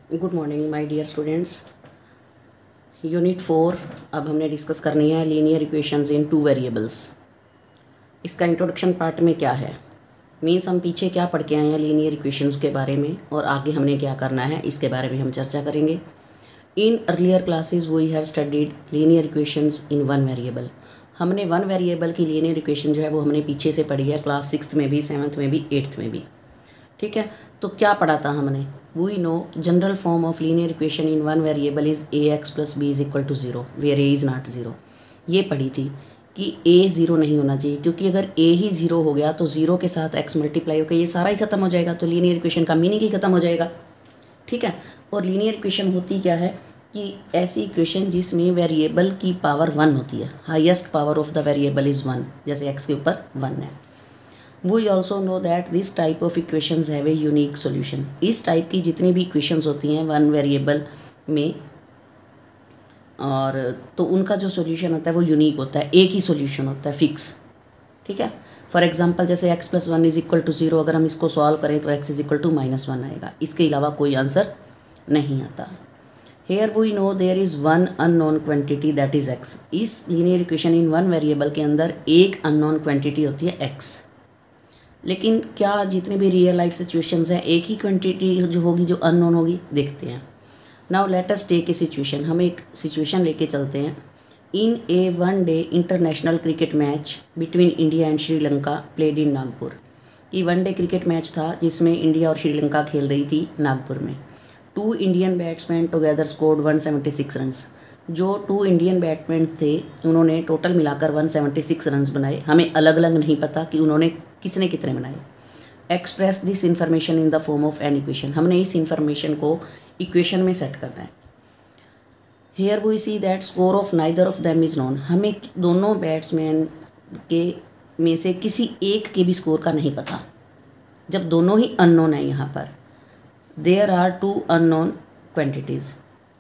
Good morning my dear students. Unit 4 अब हमने discuss करनी है linear equations in two variables. इसका इंट्रोडक्शन पार्ट में क्या है, मीन्स हम पीछे क्या पढ़ के आए हैं लीनियर इक्वेशंस के बारे में और आगे हमने क्या करना है इसके बारे में हम चर्चा करेंगे। In earlier classes we have studied linear equations in one variable. हमने वन वेरिएबल की लीनियर इक्वेशन जो है वो हमने पीछे से पढ़ी है, क्लास 6th में भी, 7th में भी, 8th में भी। ठीक है, तो क्या पढ़ा था हमने? We know general form of linear equation in one variable is ax plus b is equal to 0 where a is not 0। ये पढ़ी थी कि a 0 नहीं होना चाहिए, क्योंकि अगर a ही 0 हो गया तो 0 के साथ x मल्टीप्लाई होकर ये सारा ही खत्म हो जाएगा, तो लीनियर इक्वेशन का मीनिंग ही खत्म हो जाएगा। ठीक है, और लीनियर इक्वेशन होती क्या है कि ऐसी इक्वेशन जिसमें वेरिएबल की पावर 1 होती है, highest power of the variable is 1, जैसे x के ऊपर 1 है। We also know that this type of equations have a unique solution। इस टाइप की जितनी भी इक्वेशंस होती हैं वन वेरिएबल में, और तो उनका जो सॉल्यूशन होता है वो यूनिक होता है, एक ही सॉल्यूशन होता है, फिक्स। ठीक है, फॉर एग्जांपल जैसे x plus 1 is equal to 0, अगर हम इसको सॉल्व करें तो x इज इक्वल टू -1 आएगा, इसके अलावा कोई आंसर नहीं आता। Here we know there is one unknown quantity that is x। इस linear equation in one variable के अंदर एक अननोन क्वांटिटी होती है x। लेकिन क्या जितनी भी रियल लाइफ सिचुएशंस हैं एक ही क्वांटिटी जो होगी जो अननोन होगी? देखते हैं। Now let us take a situation. हम एक सिचुएशन लेके चलते हैं। In a one day international cricket match between India and Sri Lanka played in Nagpur. ये वन डे क्रिकेट मैच था जिसमें इंडिया और श्रीलंका खेल रही थी नागपुर में। 2 Indian batsman together scored 176 runs. जो 2 इंडियन बैट्समैन थे उन्होंने टोटल मिलाकर 176 रन्स बनाए। हमें अलग अलग नहीं पता कि उन्होंने किसने कितने बनाए। Express this information in the form of an equation. हमने इस इंफॉर्मेशन को इक्वेशन में सेट करना है। Here we see that score of neither of them is known. हमें दोनों बैट्समैन के में से किसी एक के भी स्कोर का नहीं पता, जब दोनों ही अननोन है। यहाँ पर there are 2 unknown quantities,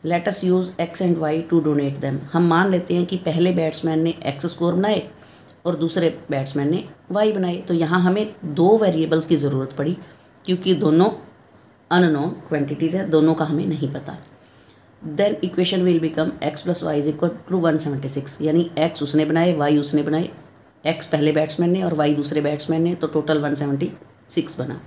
let us use x and y to denote them. हम मान लेते हैं कि पहले बैट्समैन ने x स्कोर बनाए और दूसरे बैट्समैन ने y बनाए, तो यहाँ हमें 2 वेरिएबल्स की ज़रूरत पड़ी, क्योंकि दोनों अननोन क्वांटिटीज़ हैं, दोनों का हमें नहीं पता। Then equation will become x plus y is equal to 176, यानी x उसने बनाए, y उसने बनाए, x पहले बैट्समैन ने और y दूसरे बैट्समैन ने, तो टोटल 176 बना।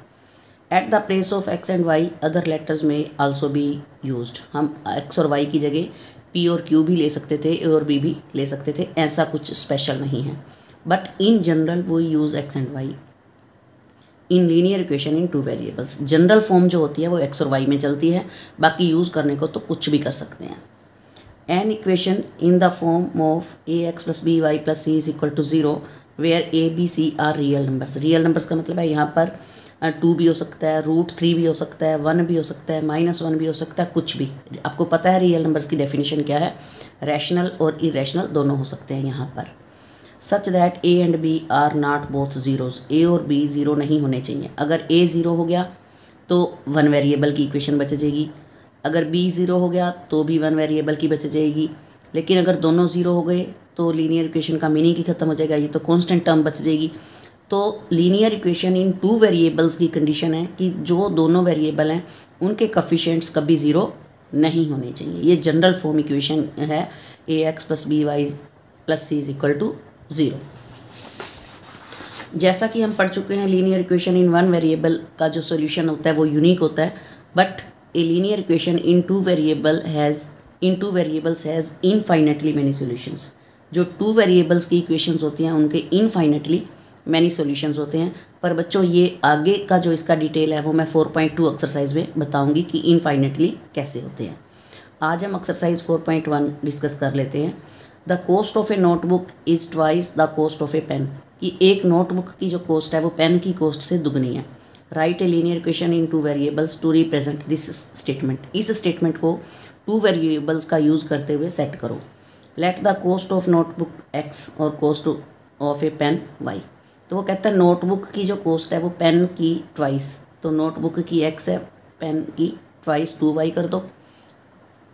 At the place of x and y other letters में आल्सो बी यूज्ड। हम x और y की जगह p और q भी ले सकते थे, a और b भी ले सकते थे, ऐसा कुछ स्पेशल नहीं है। But in general we use x and y in linear equation in 2 variables. General form जो होती है वो x और y में चलती है, बाकी यूज़ करने को तो कुछ भी कर सकते हैं। An equation in the form of ax plus b y plus c is equal to 0 where a b c are real numbers. Real numbers का मतलब है यहाँ पर 2 भी हो सकता है, √3 भी हो सकता है, 1 भी हो सकता है, -1 भी हो सकता है, कुछ भी। आपको पता है रियल नंबर्स की डेफिनेशन क्या है, रैशनल और इरेशनल दोनों हो सकते हैं यहाँ पर। Such that a and b are not both zeros. a और b 0 नहीं होने चाहिए। अगर a 0 हो गया तो वन वेरिएबल की इक्वेशन बच जाएगी, अगर b 0 हो गया तो भी वन वेरिएबल की बच जाएगी। लेकिन अगर दोनों 0 हो गए तो लीनियर इक्वेशन का मीनिंग ही खत्म हो जाएगा, ये तो कांस्टेंट टर्म बच जाएगी। तो लीनियर इक्वेशन इन 2 वेरिएबल्स की कंडीशन है कि जो दोनों वेरिएबल हैं उनके कोफिशिएंट्स कभी 0 नहीं होने चाहिए। ये जनरल फॉर्म इक्वेशन है ax plus b y plus c is equal to 0। जैसा कि हम पढ़ चुके हैं linear equation in one variable का जो सॉल्यूशन होता है वो यूनिक होता है, but a linear equation in 2 variables has infinitely many solutions. जो 2 वेरिएबल्स की इक्वेशंस होती हैं उनके इनफाइनेटली मैनी सॉल्यूशंस होते हैं। पर बच्चों ये आगे का जो इसका डिटेल है वो मैं 4.2 एक्सरसाइज में बताऊंगी कि इनफाइनेटली कैसे होते हैं। आज हम एक्सरसाइज 4.1 डिस्कस कर लेते हैं। The cost of a notebook is twice the cost of a pen. कि एक नोटबुक की जो कॉस्ट है वो पेन की कॉस्ट से दुगनी है। Right a linear equation in 2 variables to represent this statement. इस स्टेटमेंट को 2 वेरिएबल्स का यूज़ करते हुए सेट करो। Let the cost of notebook x और cost of a pen y। तो वो कहता है नोटबुक की जो कॉस्ट है वो पेन की ट्वाइस, तो नोटबुक की x है, पेन की ट्वाइस 2y कर दो।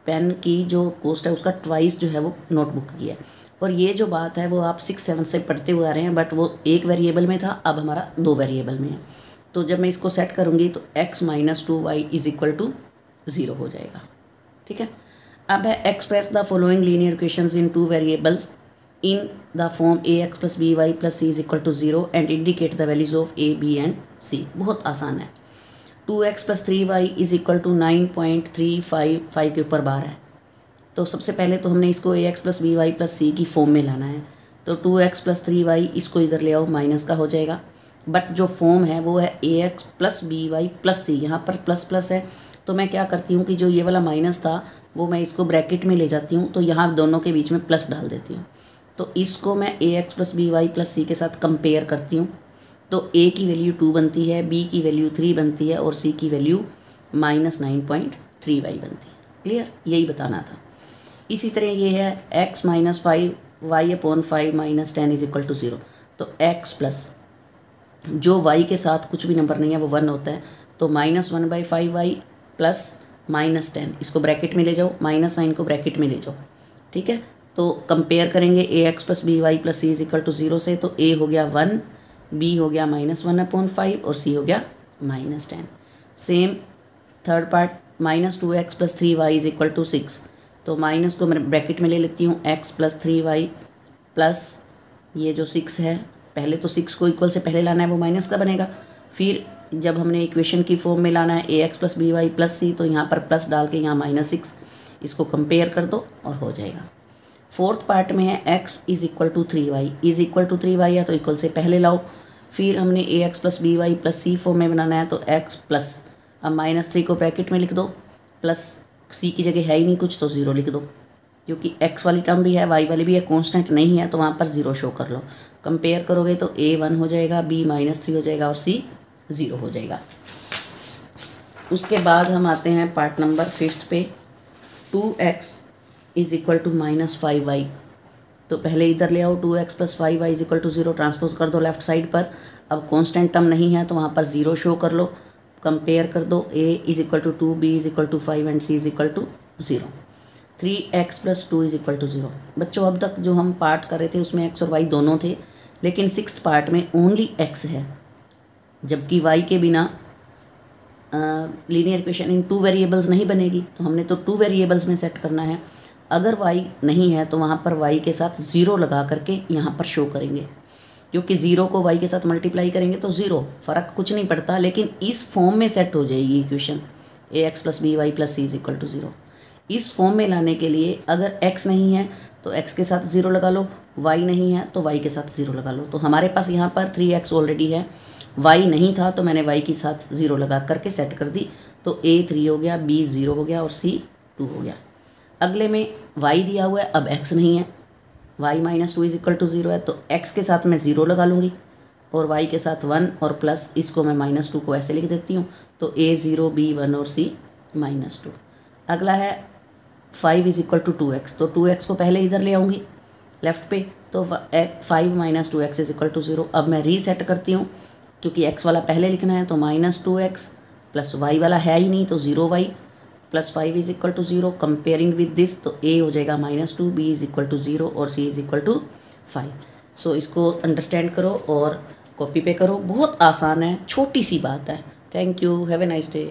पेन की जो कॉस्ट है उसका ट्वाइस जो है वो नोटबुक की है। और ये जो बात है वो आप 6-7 से पढ़ते हुए आ रहे हैं, बट वो एक वेरिएबल में था, अब हमारा 2 वेरिएबल में है। तो जब मैं इसको सेट करूँगी तो x - 2y is equal to zero हो जाएगा। ठीक है, अब है express the following linear equations in two variables in the form a x plus b y plus c is equal to zero and indicate the values of a b and c. बहुत आसान है। 2x plus 3y is equal to 9.355 के ऊपर बार है, तो सबसे पहले तो हमने इसको a x plus b y plus c की फॉर्म में लाना है। तो 2x प्लस 3y इसको इधर ले आओ, माइनस का हो जाएगा, बट जो फॉर्म है वो है a x plus b y plus c. यहाँ पर प्लस प्लस है, तो मैं क्या करती हूँ कि जो ये वाला माइनस था वो मैं इसको ब्रैकेट में ले जाती हूँ, तो यहाँ दोनों के बीच में प्लस डाल देती हूँ। तो इसको मैं a x plus b y plus c के साथ कंपेयर करती हूँ, तो a की वैल्यू 2 बनती है, b की वैल्यू 3 बनती है और c की वैल्यू -9.3y बनती है। क्लियर, यही बताना था। इसी तरह ये है x minus 5y/5 minus 10 is equal to 0। तो x प्लस जो y के साथ कुछ भी नंबर नहीं है वो 1 होता है, तो -1/5y प्लस -10 इसको ब्रैकेट में ले जाओ, माइनस साइन को ब्रैकेट में ले जाओ। ठीक है, तो कंपेयर करेंगे ax plus b y plus c is equal to 0 से, तो a हो गया 1, b हो गया -1/5 और c हो गया -10। Same third part -2x plus 3y is equal to 6, तो माइनस को मैं ब्रैकेट में ले लेती हूँ, x प्लस 3y प्लस ये जो 6 है, पहले तो 6 को इक्वल से पहले लाना है, वो माइनस का बनेगा। फिर जब हमने इक्वेशन की फॉर्म में लाना है ax plus b y plus c, तो यहाँ पर प्लस डाल के यहाँ -6, इसको कंपेयर कर दो और हो जाएगा। फोर्थ पार्ट में है x is equal to 3y is equal to 3y है, तो इक्वल से पहले लाओ। फिर हमने ax plus b y plus c form में बनाना है, तो x प्लस अब -3 को ब्रैकेट में लिख दो, प्लस c की जगह है ही नहीं कुछ तो 0 लिख दो, क्योंकि x वाली टर्म भी है y वाली भी है, कांस्टेंट नहीं है, तो वहाँ पर 0 शो कर लो। कंपेयर करोगे तो a 1 हो जाएगा, b -3 हो जाएगा और c 0 हो जाएगा। उसके बाद हम आते हैं पार्ट नंबर 5 पे। 2x is equal to -5y, तो पहले इधर ले आओ, 2x plus 5y is equal to 0, transpose कर दो लेफ्ट साइड पर। अब कांस्टेंट टर्म नहीं है तो वहाँ पर 0 शो कर लो, कंपेयर कर दो, a is equal to 2, b is equal to 5 and c is equal to 0। 3x plus 2 is equal to 0। बच्चों अब तक जो हम पार्ट कर रहे थे उसमें x और y दोनों थे, लेकिन 6th पार्ट में ओनली x है, जबकि y के बिना लीनियर इक्वेशन इन 2 वेरिएबल्स नहीं बनेगी, तो हमने तो 2 वेरिएबल्स में सेट करना है। अगर y नहीं है तो वहाँ पर y के साथ 0 लगा करके यहाँ पर शो करेंगे, क्योंकि 0 को y के साथ मल्टीप्लाई करेंगे तो 0, फ़र्क कुछ नहीं पड़ता, लेकिन इस फॉर्म में सेट हो जाएगी equation ax plus b y plus c is equal to 0। इस फॉर्म में लाने के लिए अगर x नहीं है तो x के साथ 0 लगा लो, y नहीं है तो y के साथ 0 लगा लो। तो हमारे पास यहाँ पर 3x ऑलरेडी है, y नहीं था तो मैंने y के साथ 0 लगा करके सेट कर दी, तो a 3 हो गया, b 0 हो गया और c 2 हो गया। अगले में y दिया हुआ है, अब x नहीं है, y -2 इज इक्वल टू 0 है, तो x के साथ मैं 0 लगा लूँगी और y के साथ 1 और प्लस इसको मैं -2 को ऐसे लिख देती हूँ, तो a 0 b 1 और c -2। अगला है 5 इज इक्वल टू 2x, तो 2x को पहले इधर ले आऊँगी लेफ़्ट पे, तो 5 - 2x इज इक्वल टू 0। अब मैं रीसेट करती हूँ, क्योंकि x वाला पहले लिखना है, तो -2x प्लस y वाला है ही नहीं तो 0y plus 5 is equal to 0। Comparing with this, तो a हो जाएगा -2, b इज इक्वल टू 0 और c इज इक्वल टू 5। सो इसको अंडरस्टैंड करो और कॉपी पे करो, बहुत आसान है, छोटी सी बात है। Thank you, have a nice day.